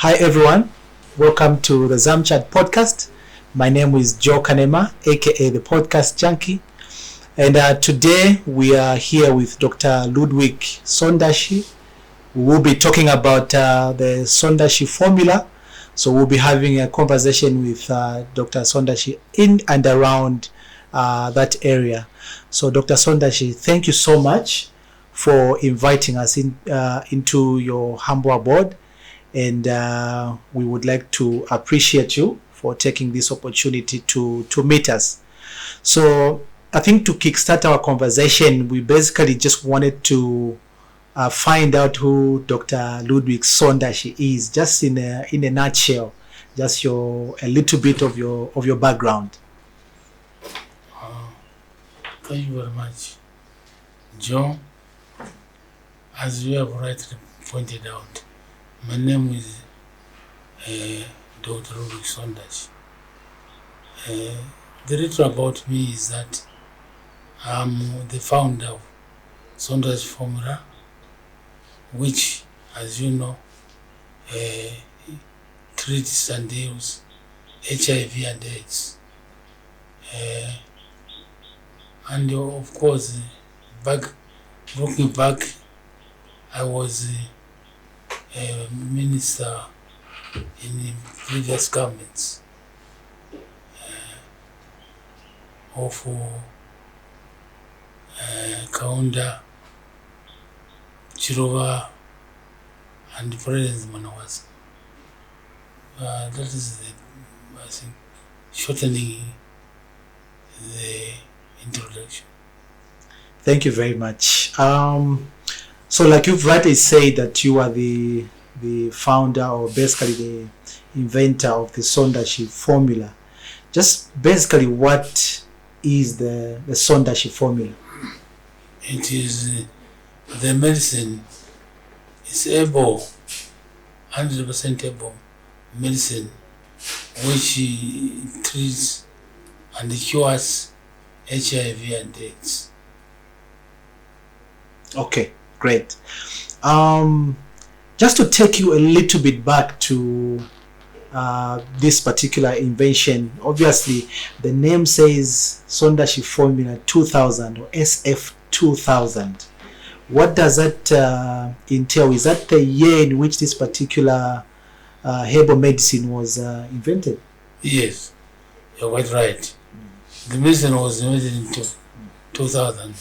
Hi everyone, welcome to the Zamchat podcast. My name is Joe Kanema, aka the Podcast Junkie, and today we are here with Dr. Ludwig Sondashi. We will be talking about the Sondashi formula. So we'll be having a conversation with Dr. Sondashi in and around that area. So Dr. Sondashi, thank you so much for inviting us into your humble abode. And we would like to appreciate you for taking this opportunity to meet us. So I think to kickstart our conversation, we basically just wanted to find out who Dr. Ludwig Sondashi is, just in a nutshell, just a little bit of your background. Thank you very much, Joe. As you have rightly pointed out, my name is Dr. Ludwig Sondashi. The little about me is that I'm the founder of Sondashi Formula, which, as you know, treats and deals HIV and AIDS. And of course, looking back, I was a minister in previous governments of Kaunda, Chirova, and President Manawas. That is I think, shortening the introduction. Thank you very much. So like you've rightly said that you are the founder or basically the inventor of the Sondashi formula. Just basically what is the Sondashi formula? It is the medicine is able, 100% able medicine which treats and cures HIV and AIDS. Okay, great. Just to take you a little bit back to this particular invention, obviously the name says Sondashi Formula 2000 or SF 2000. What does that entail? Is that the year in which this particular herbal medicine was invented? Yes, you're quite right. The medicine was invented in 2000,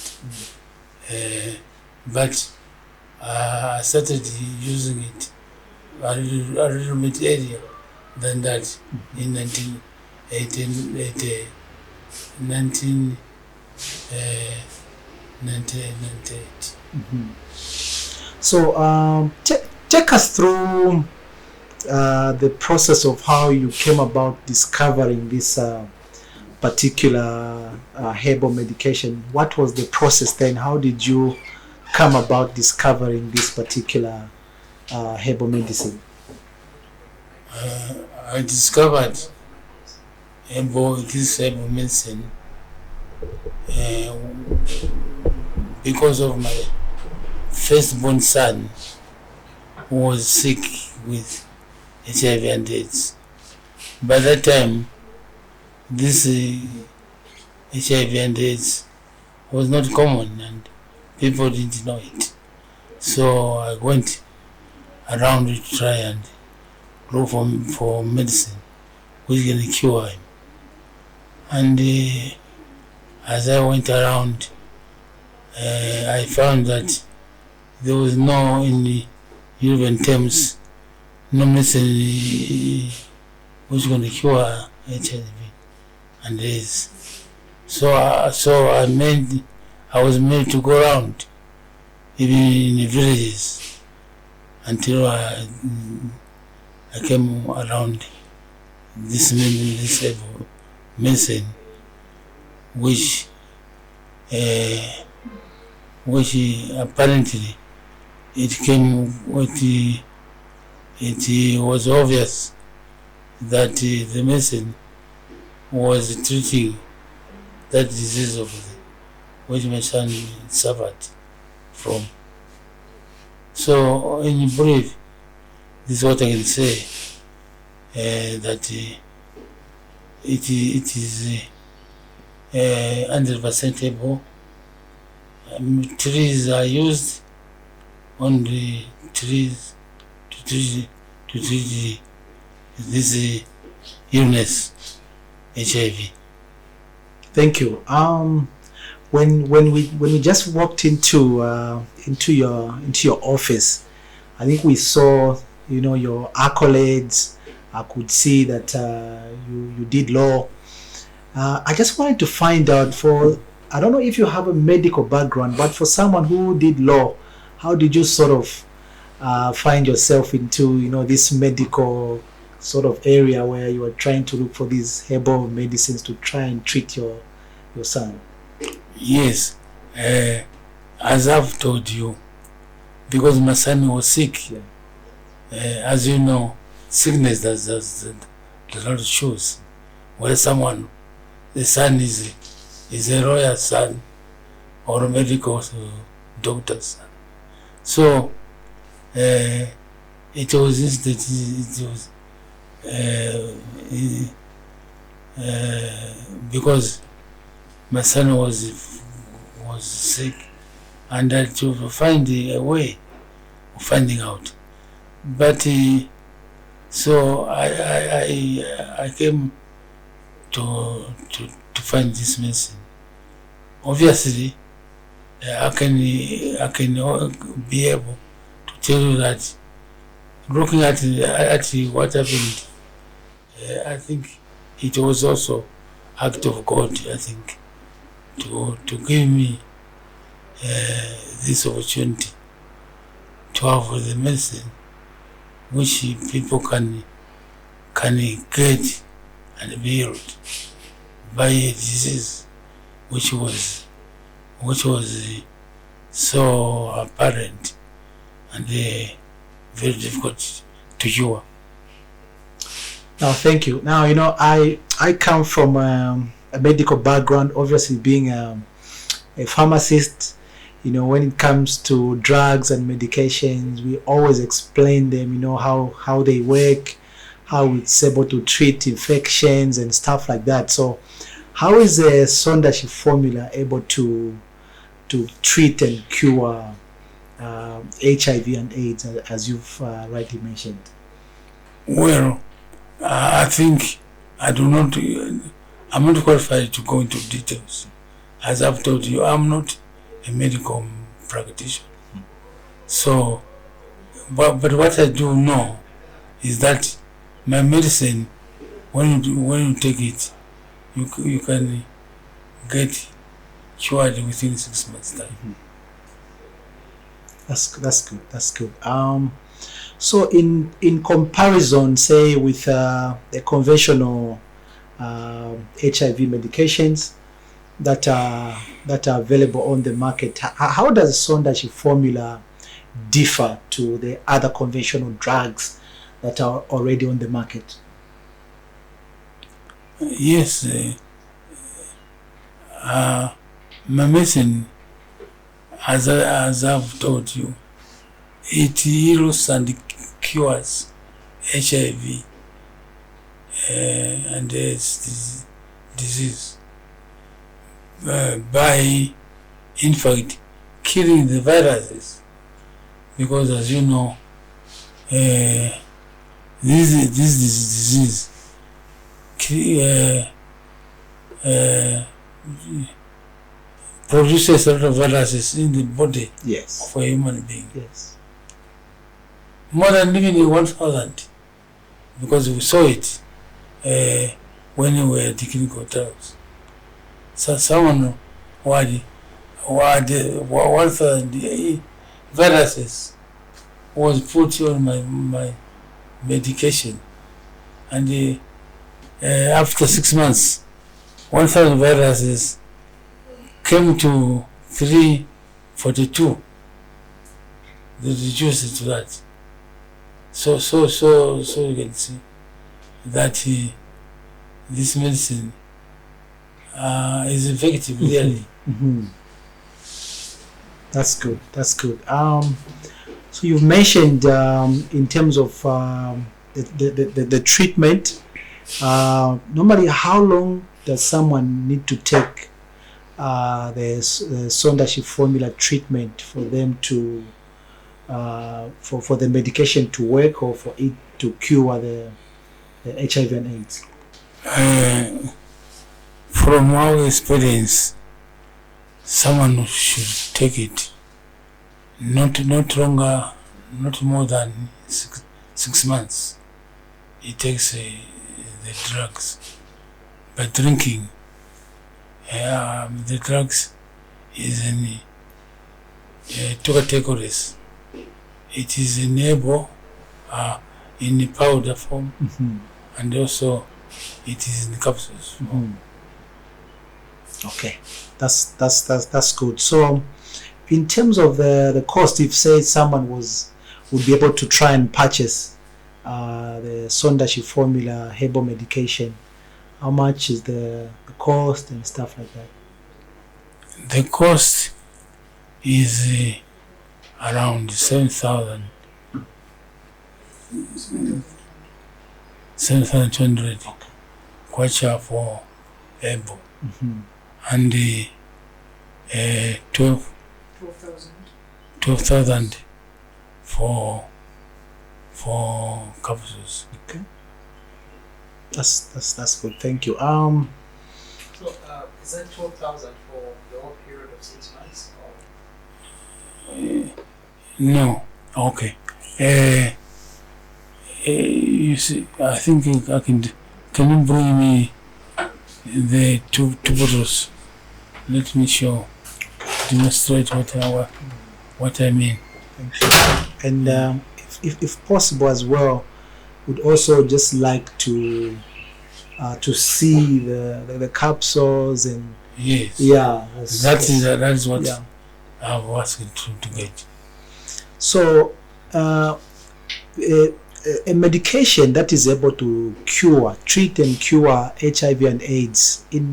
but I started using it a little bit earlier than that, in 1998. So take us through the process of how you came about discovering this particular herbal medication. What was the process then? How did you come about discovering this particular herbal medicine? I discovered this herbal medicine because of my firstborn son, who was sick with HIV and AIDS. By that time, this HIV and AIDS was not common and people didn't know it. So I went around to try and look for medicine which can cure him. And as I went around, I found that there was no, in European terms, no medicine which going to cure HIV and AIDS. So I was made to go around, even in the villages, until I came around this medicine, which apparently it was obvious that the medicine was treating that disease of which my son suffered from. So in brief, This is what I can say, that it is 100% able. Trees are used on the trees to treat this illness, HIV. Thank you. When we just walked into your office, I think we saw your accolades. I could see that you did law. I just wanted to find out, I don't know if you have a medical background, but for someone who did law, how did you sort of find yourself into this medical sort of area where you are trying to look for these herbal medicines to try and treat your son? Yes, as I've told you, because my son was sick. Yeah. As you know, sickness does not choose. Whether the son is a lawyer's son or a medical doctor's son. So it was because my son was sick, and I had to find a way of finding out. But so I came to find this medicine. Obviously, I can be able to tell you that looking at what happened, I think it was also act of God, I think, to give me this opportunity to have the medicine which people can get and be healed by a disease which was so apparent and very difficult to cure. Now, thank you. Now, I come from a medical background, obviously being a pharmacist. When it comes to drugs and medications, we always explain them, how they work, how it's able to treat infections and stuff like that. So how is the Sondashi formula able to treat and cure HIV and AIDS, as you've rightly mentioned? Well, I think I'm not qualified to go into details. As I've told you, I'm not a medical practitioner. So, but what I do know is that my medicine, when you take it, you can get cured within 6 months' time. That's good. So in comparison, say with the conventional HIV medications that are available on the market, how does Sondashi formula differ to the other conventional drugs that are already on the market? Yes, my medicine, as I've told you, it heals and cures HIV and AIDS disease by, in fact, killing the viruses. Because, as you know, this disease produces a lot of viruses in the body of a human being. Yes. More than even 1,000, because we saw it when we were at the clinical trials. So someone who had 1,000 viruses was put on my medication, and after 6 months, 1,000 viruses came to 342. They reduced it to that. So you can see that this medicine is effective, really. That's good. So you've mentioned in terms of the treatment. Normally, how long does someone need to take the Sondashi formula treatment for them to for the medication to work, or for it to cure the HIV and AIDS? From our experience, someone should take it not longer, not more than 6 months. He takes the drugs. By drinking, the drugs is in two categories. It is enable in the powder form, and also it is in capsules. Okay, that's good. So, in terms of the cost, if say someone would be able to try and purchase the Sondashi formula herbal medication, how much is the cost and stuff like that? The cost is around 7,000, 7,200 kwacha for herbal, and 12,000 for capsules. Okay, that's good. Thank you. So is that 12,000 for the whole period of 6 months? Or? No. Okay. You see, I think I can. Can you bring me the two bottles? Let me demonstrate what I mean. Thank you. And if possible as well, would also just like to see the capsules and yes, yeah, that is what I've asked to get. So a medication that is able to treat and cure HIV and AIDS, in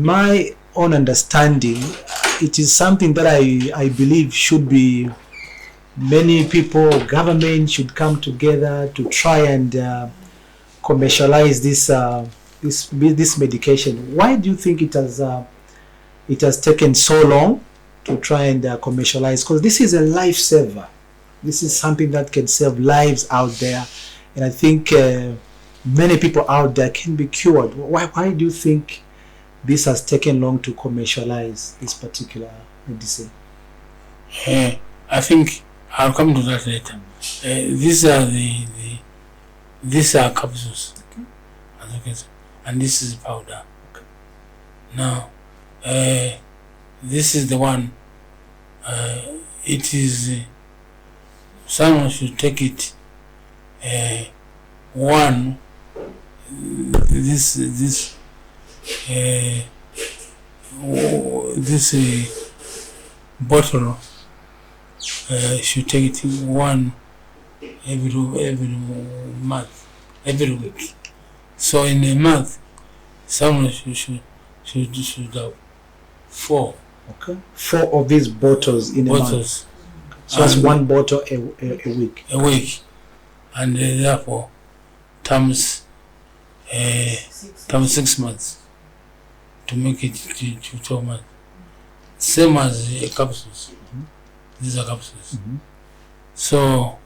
my own understanding, it is something that I believe should be many people, government should come together to try and commercialize this medication. Why do you think it has taken so long to try and commercialize? Because this is a lifesaver. This is something that can save lives out there, and I think many people out there can be cured. Why do you think this has taken long to commercialize this particular medicine? I think I'll come to that later. These are capsules, and this is powder. Okay. Now, this is the one. It is someone should take it. One. This bottle should take it one every month, every week. So in a month, someone should have 4. Okay. 4 of these bottles in a month. So that's 1 bottle a week. A week, and therefore times 6 months to make it to 12 months. Same as capsules. These are capsules. So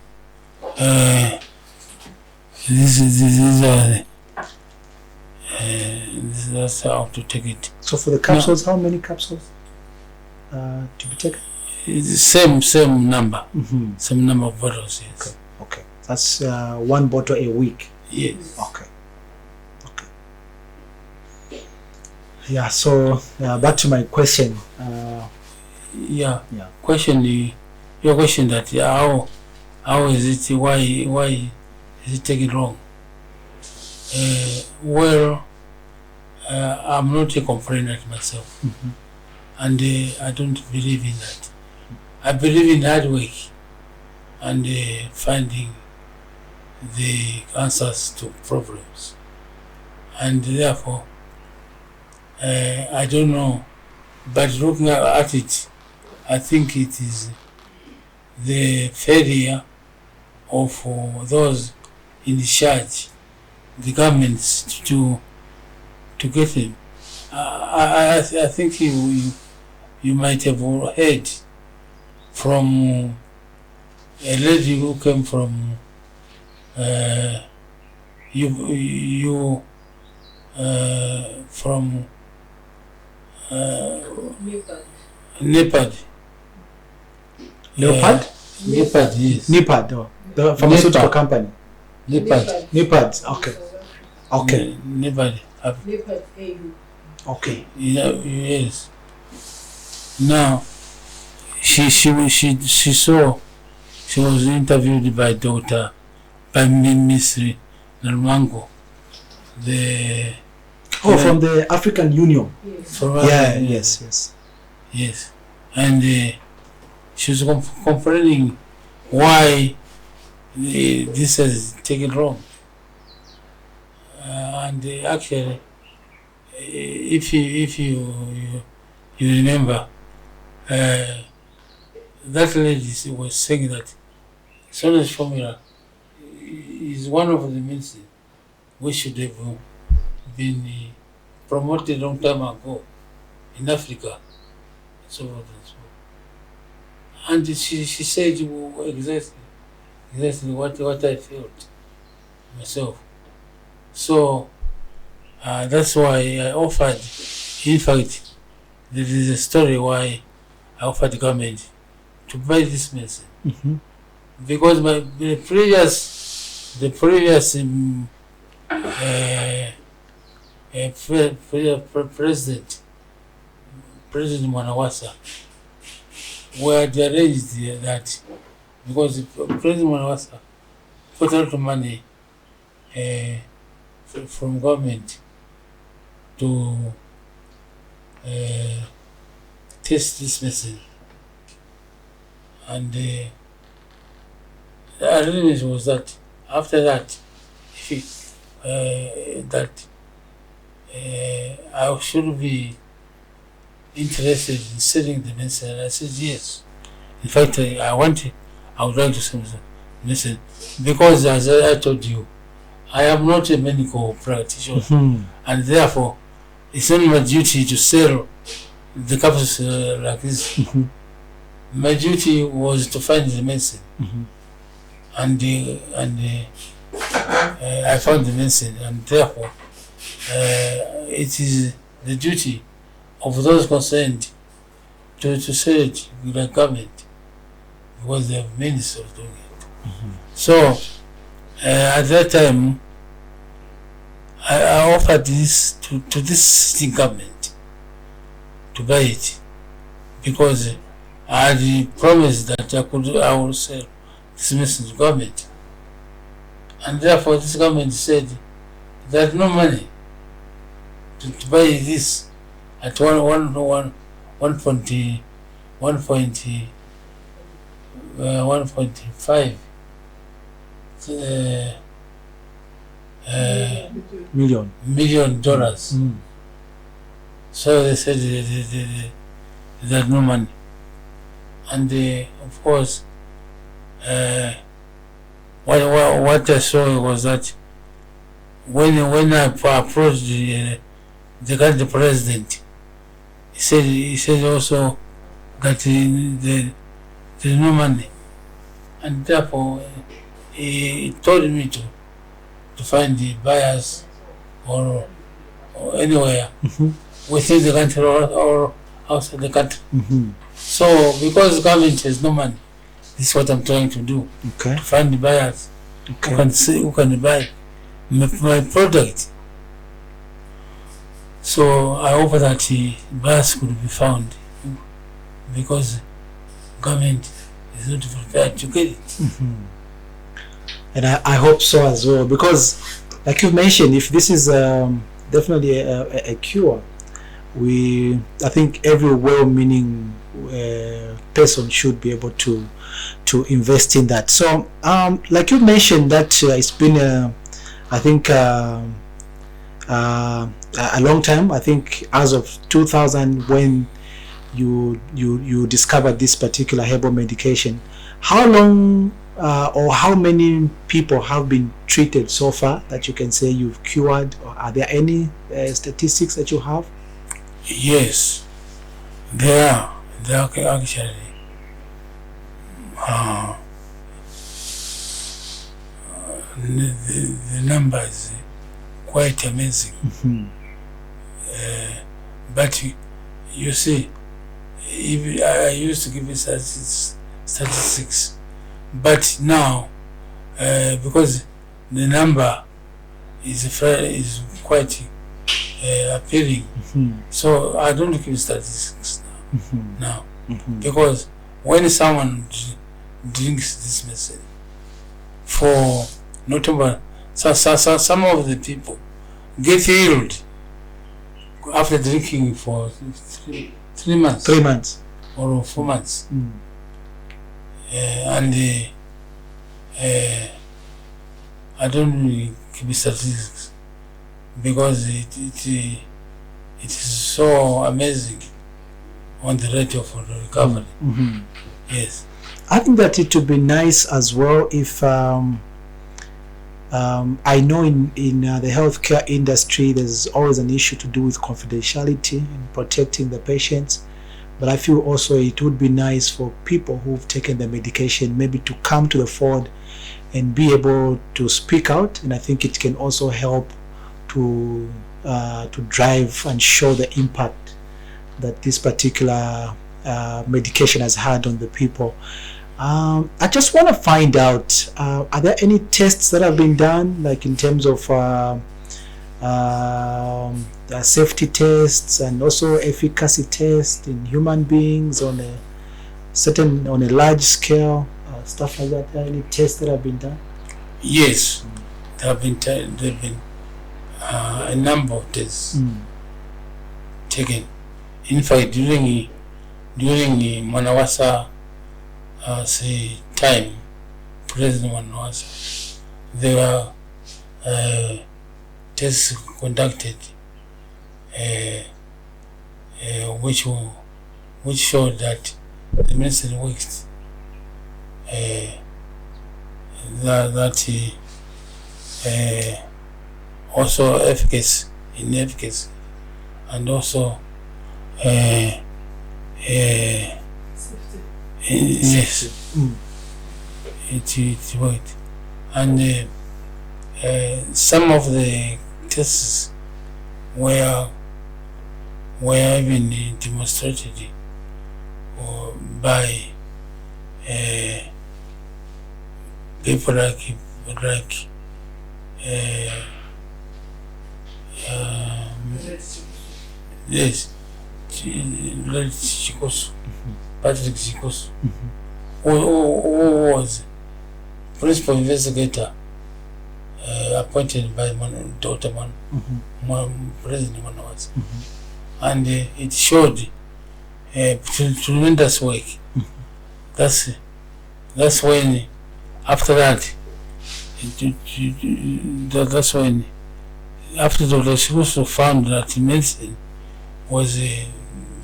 these are that's how to take it. So for the capsules, how many capsules to be taken? It's same number. Same number of bottles. Yes. Okay. That's 1 bottle a week. Yes. Okay. Yeah. So back to my question. Your question that how is it? Why is it taking long? Well, I'm not a complainer myself, and I don't believe in that. I believe in hard work and finding the answers to problems, and therefore I don't know, but looking at it, I think it is the failure of those in charge, the governments, to get him. I think you might have heard from a lady who came from from Nepal. Leopard? Nepal, yes. Nipad, the pharmaceutical Nepal. company. Nepal. Nipad, okay. Okay. Nepal. Okay. Yes. Now, she saw, she was interviewed by Miss Nalmango, the From the African Union. from Yes. yes, and she was complaining why this has taken wrong, and actually, if you remember, that lady was saying that Sondashi formula is one of the medicine we should have been promoted long time ago in Africa, so forth and so on. And she said exactly what I felt myself. So that's why I offered. In fact, there is a story why I offered the government to buy this medicine, because the previous President Mwanawasa, were arranged that, because President Mwanawasa put a lot of money from government to test this medicine, and the arrangement was that after that, I should be interested in selling the medicine. And I said yes. In fact, I would like to sell the medicine, because as I told you, I am not a medical practitioner, and therefore it's not my duty to sell the capsules like this. My duty was to find the medicine, and I found the medicine, and therefore it is the duty of those concerned to sell it to the government, because they have means of doing it. So at that time, I offered this to this sitting government to buy it, because I had promised that I will sell this medicine to government, and therefore this government said there's no money to buy this at 1.5 million dollars. So they said there's no money, and of course, what I saw was that when I approached the current president, he said also that there's no money, and therefore he told me to find the buyers or anywhere within the country or outside the country. So because government has no money, this is what I'm trying to do. Okay. To find the buyers who can buy my product. So I hope that buyers could be found, because government is not prepared to get it. And I hope so as well, because like you mentioned, if this is definitely a cure, I think every well-meaning person should be able to invest in that. So like you mentioned, that it's been I think a long time. I think as of 2000, when you discovered this particular herbal medication. How long or how many people have been treated so far that you can say you've cured? Or are there any statistics that you have? Yes, there are actually. The number is quite amazing. But you see, if I used to give you statistics, but now because the number is quite appealing, so I don't give statistics now. Because when someone drinks this medicine for notable, some of the people get healed after drinking for 3 months. 3 months or 4 months. And I don't really keep statistics because it is so amazing on the rate of recovery. Yes. I think that it would be nice as well if I know in the healthcare industry there's always an issue to do with confidentiality and protecting the patients, but I feel also it would be nice for people who've taken the medication maybe to come to the fore and be able to speak out, and I think it can also help to drive and show the impact that this particular medication has had on the people. I just want to find out, are there any tests that have been done, like in terms of safety tests and also efficacy tests in human beings on a large scale, stuff like that? Are there any tests that have been done? Yes, there have been a number of tests taken. In fact, during Manawasa time, President Manawasa, there were tests conducted which showed that the medicine works. Also efficacy, and also yes, it worked. And some of the tests were even demonstrated by people like yes, Patrick Chikosu, who was principal investigator appointed by Dr. President Manawasa, and it showed tremendous work. That's when, after that, that's when, after Dr. Chikosu found that medicine was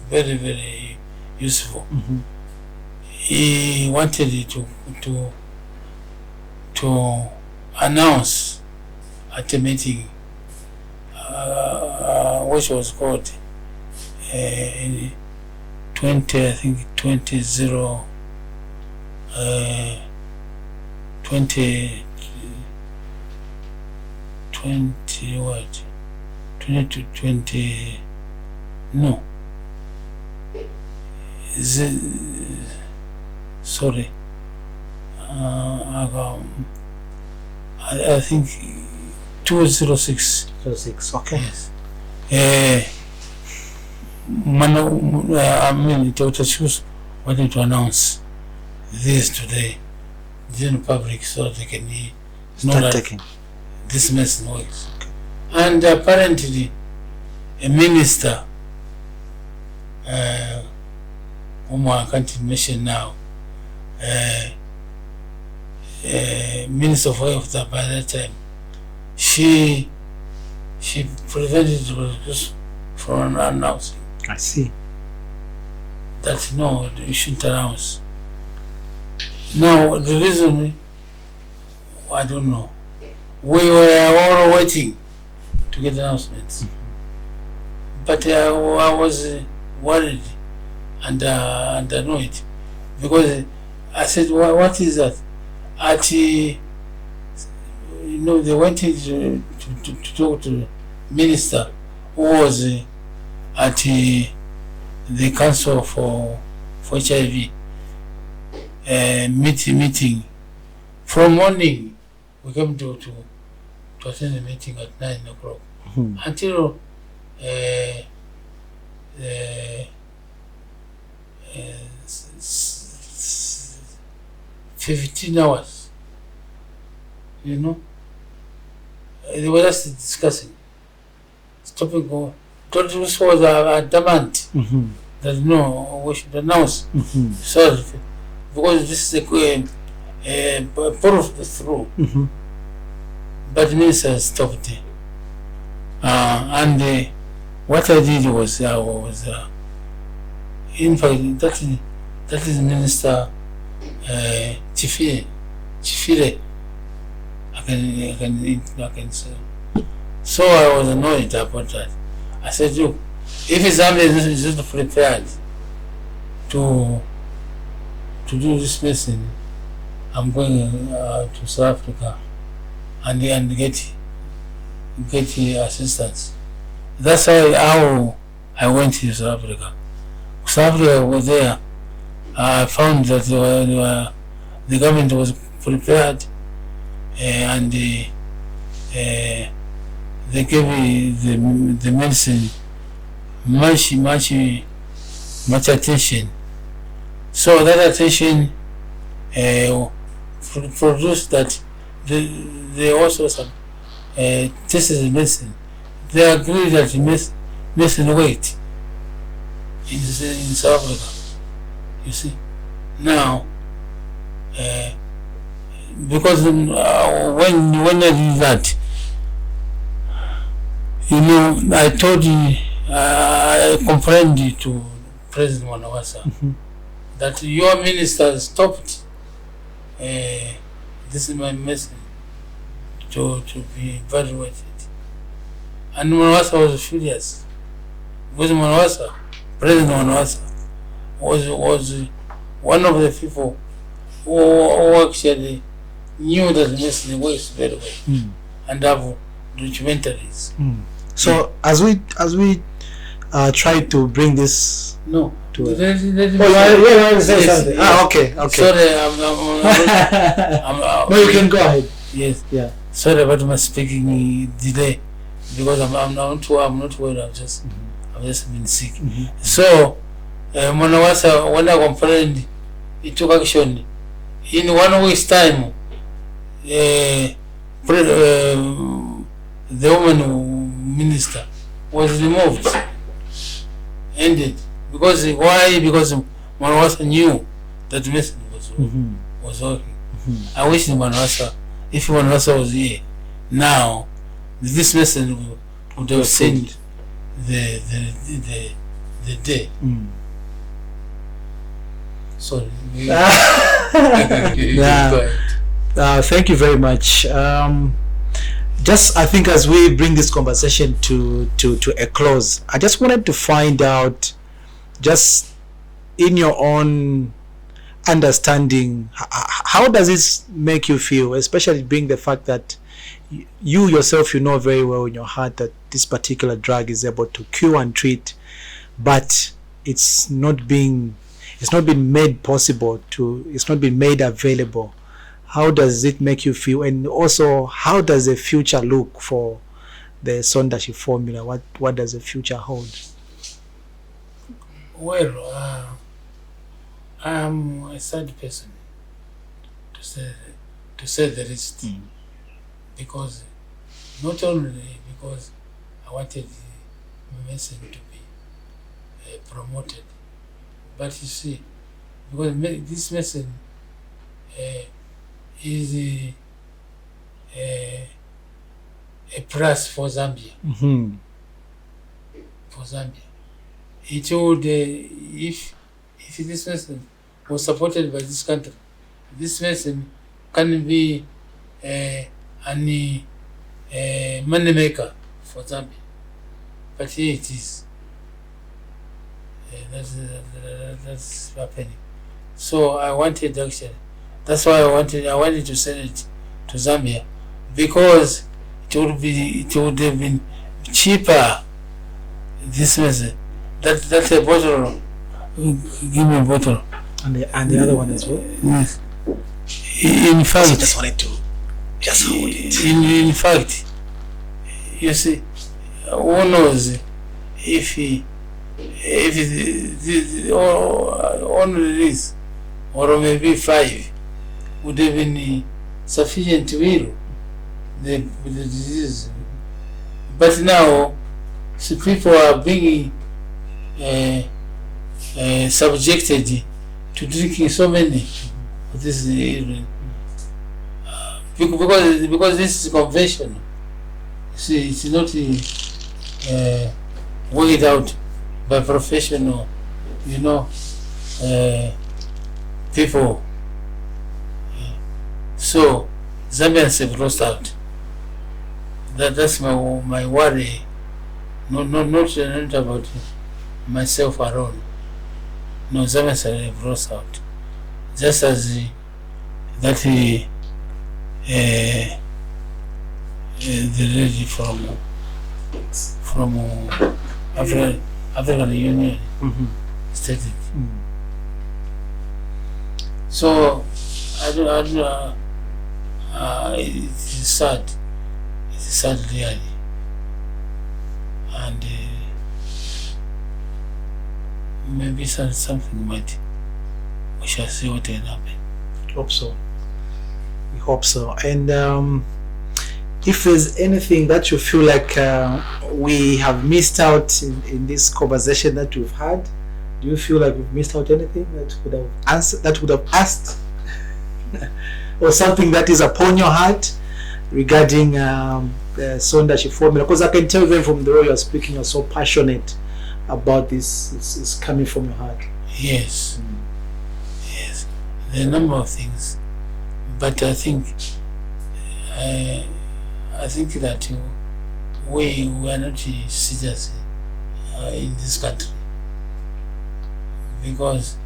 very, very useful, he wanted to announce at a meeting which was called in 20, I think 20 what? 20 to 20, no. Sorry. I think 206. 06, okay. Yes. Dr. Chikosu wanted to announce this today, the public, so they can know that this medicine works. Okay. And apparently, a minister, whom I can't mention now, Minister of Health by that time, she prevented us from announcing. I see. that no, you shouldn't announce. Now the reason, I don't know. We were all waiting to get announcements, but I was worried and annoyed because I said, "What is that?" They went to talk to the minister who was at the council for HIV meeting. From morning, we came to attend the meeting at 9 o'clock until 15 hours. They were just discussing, stopping going. This was a demand that no, we should announce. So, because this is a proof through. But the minister stopped it. And what I did was, in fact, that is Minister Chifire. I can say. So I was annoyed about that. I said, look, if Zambia is not prepared to do this medicine, I'm going to South Africa and get assistance. That's how I went to South Africa. South Africa was there. I found that the government was prepared, and they gave me the medicine much attention. So that attention produced that they also tested the medicine. They agreed that the medicine worked in South Africa. You see, now because when I did that, I told you, I complained to President Mwanawasa that your minister stopped this is my message to be evaluated. And Mwanawasa was furious because President Mwanawasa was one of the people who actually knew that the medicine works very well and have documentaries. So as we try to bring this no to let me say something. Okay. Sorry, No, you can go ahead. Yes. Yeah. Sorry about my speaking delay because I'm not well. I've just been sick. So Mwanawasa, when I complained, he took action. In 1 week's time, the woman minister was removed. Ended. Because why? Because Mwanawasa knew that the medicine was working. I wish Mwanawasa, if Mwanawasa was here now, this medicine would have saved the day. Sorry. Thank you very much. Just I think as we bring this conversation to a close, I just wanted to find out, just in your own understanding, how does this make you feel, especially being the fact that you yourself, very well in your heart that this particular drug is able to cure and treat, but it's not been made possible it's not been made available. How does it make you feel? And also, how does the future look for the Sondashi formula? What does the future hold? Well, I'm a sad person, to say the least, because not only because I wanted the medicine to be promoted, but you see, because this medicine is a plus for Zambia. For Zambia, it would if if this medicine was supported by this country, this medicine can be a money maker for Zambia. But here it is. That's happening. So I wanted actually. That's why I wanted to send it to Zambia, because it would have been cheaper. This medicine. That's a bottle. Give me a bottle. And the other one as well. Yes. In fact, I just wanted to hold it. In fact, you see, who knows if only this or maybe 5 would have been sufficient to heal the disease. But now, so people are being subjected to drinking so many of this because this is conventional. See, it's not worked out by professional, people. So Zambians have lost out. That's my worry. Not about myself alone. No, Zambians have lost out. Just as that the lady from African Union stated. So it's sad. It's sad really, and maybe something might. We shall see what will happen. Hope so. We hope so. And if there's anything that you feel like we have missed out in this conversation that we've had, do you feel like we've missed out anything that would have answered, that would have asked, or something that is upon your heart regarding the Sondashi formula? Because I can tell even from the way you're speaking, you're so passionate about this. It's coming from your heart. Yes. Yes. There are a number of things, but I think that we are not serious in this country, because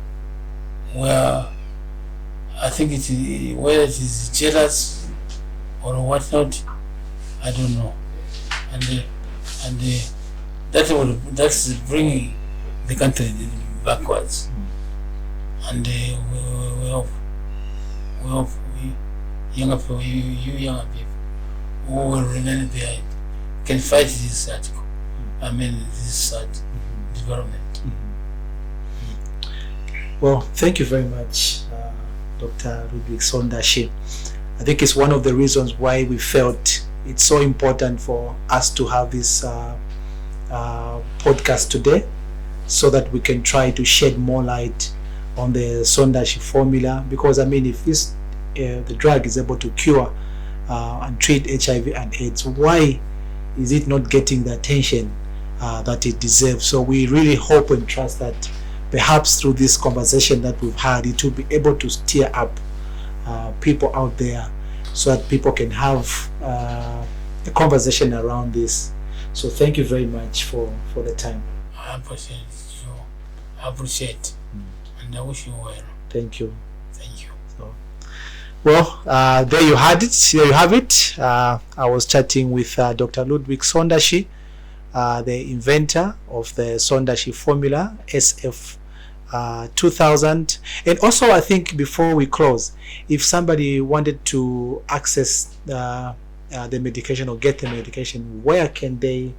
I think whether it is jealous or whatnot, I don't know, and that's bringing the country backwards, and we hope younger people, you younger people who will remain behind can fight this article. This sad development. Well, thank you very much, Dr. Ludwig Sondashi. I think it's one of the reasons why we felt it's so important for us to have this podcast today, so that we can try to shed more light on the Sondashi formula. Because if this the drug is able to cure and treat HIV and AIDS, why is it not getting the attention that it deserves? So we really hope and trust that perhaps through this conversation that we've had, it will be able to stir up people out there, so that people can have a conversation around this. So thank you very much for the time. I appreciate you. I appreciate, and I wish you well. Thank you. Thank you. So, well, there you had it. There you have it. I was chatting with Dr. Ludwig Sondashi, the inventor of the Sondashi formula, SF 2000. And also, I think before we close, if somebody wanted to access the medication or get the medication, where can they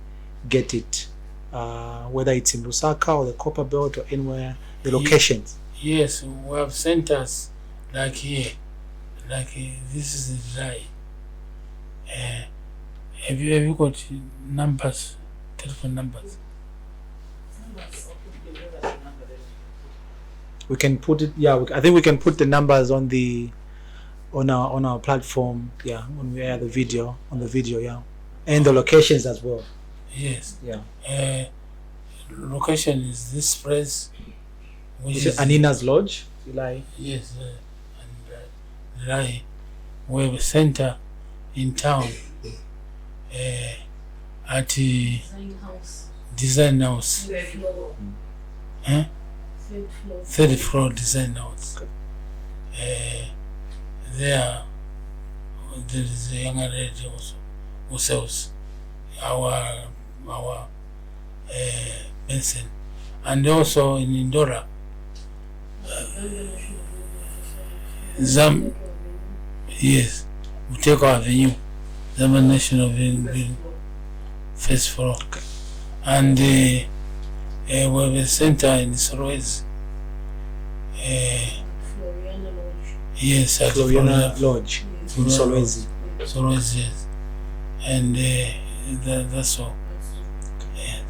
get it? Whether it's in Lusaka or the Copper Belt or anywhere, the locations. Yes, we have centers like here, this is the dry. Have you got numbers, telephone numbers? We can put it. Yeah, I think we can put the numbers on our platform. Yeah, when we air the video on the video. Yeah, and the locations as well. Yes. Yeah. Location is this place which Is it Anina's Lodge? Eli? Yes, and Rai, we have a center in town at the Design House. Huh? Third floor Design House. There is a younger lady also who sells our medicine, and also in Indora, yes, we take our venue, Zama National Building, first floor, and we have a center in Solwezi. Yes, at Floriana Lodge in Solwezi. Solwezi, yes, and that's all. Yes.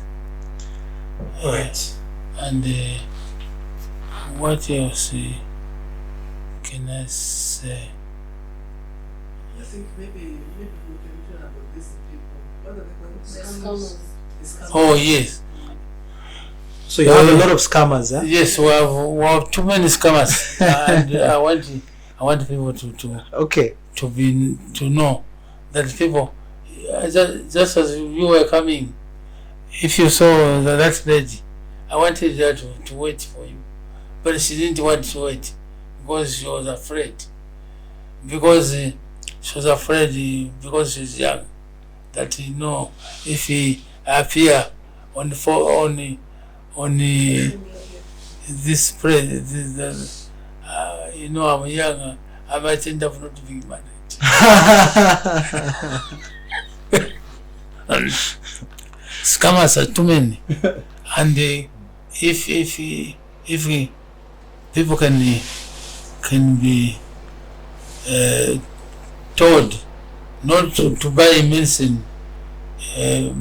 Alright. And what else can I say? I think maybe we can tell about these people. What are the scammers? Oh yes, So you have a lot of scammers, huh? yes. We have too many scammers, and I want people Okay. to know that people, just as you were coming, if you saw that lady, I wanted her to wait for you, but she didn't want to wait because she was afraid. Because she was afraid because she's young, that if he appear on this place, I'm young, I might end up not being married. Scammers are too many, and if people can be told not to buy medicine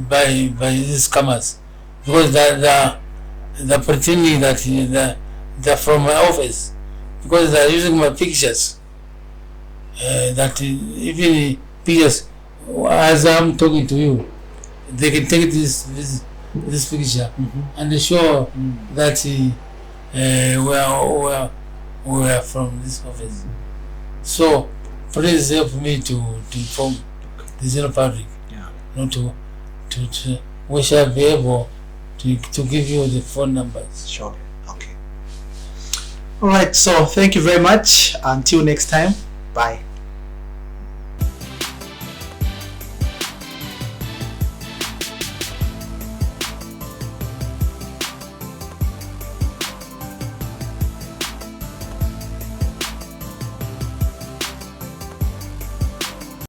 by these scammers, because they're pretending that they're from my office, because they're using my pictures. That even pictures, as I'm talking to you, they can take this picture and show that we are from this office. So please help me to inform the general public, not to we shall be able to give you the phone numbers. Sure. Okay. Alright, so thank you very much. Until next time. Bye.